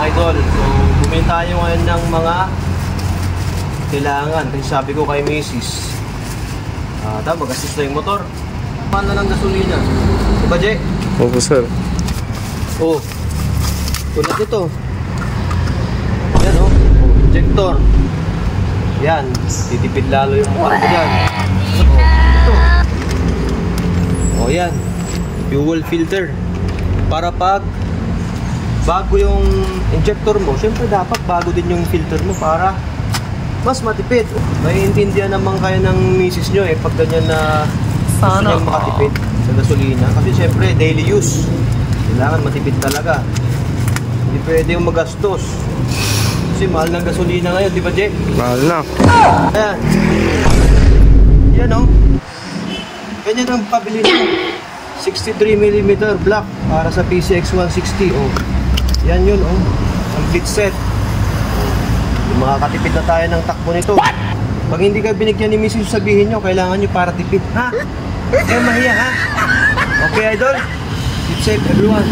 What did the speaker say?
idol. So, bumili tayo ngayon ng mga kailangan. Kasi sabi ko kay Mrs. Magastos na yung motor. Paano ng gasolina? Diba, Jay? Opo, sir. Oh, tulad nito. Yan, oh. Injector. Yan. Titipid lalo yung motor ko dyan. Ito. Oh, yan. Fuel filter. Para pag bago yung injector mo, syempre dapat bago din yung filter mo para mas matipid. Maiintindihan naman kayo ng misis nyo pag ganyan na gusto nyo makatipid sa gasolina. Kasi syempre daily use. Kailangan matipid talaga. Hindi pwede yung magastos. Kasi mahal ng gasolina ngayon, di ba, Jay? Mahal na. Ayan. Yan, oh. Ganyan ang pabili nyo. 63mm black para sa PCX 160. Oh. Yan yun, oh. Complete set. Makakatipid na tayo ng takbo nito. Pag hindi ka binigyan ni Mrs. sabihin nyo, kailangan nyo para tipid. Ha? Kaya mahiya, ha? Okay, idol? Keep safe, everyone.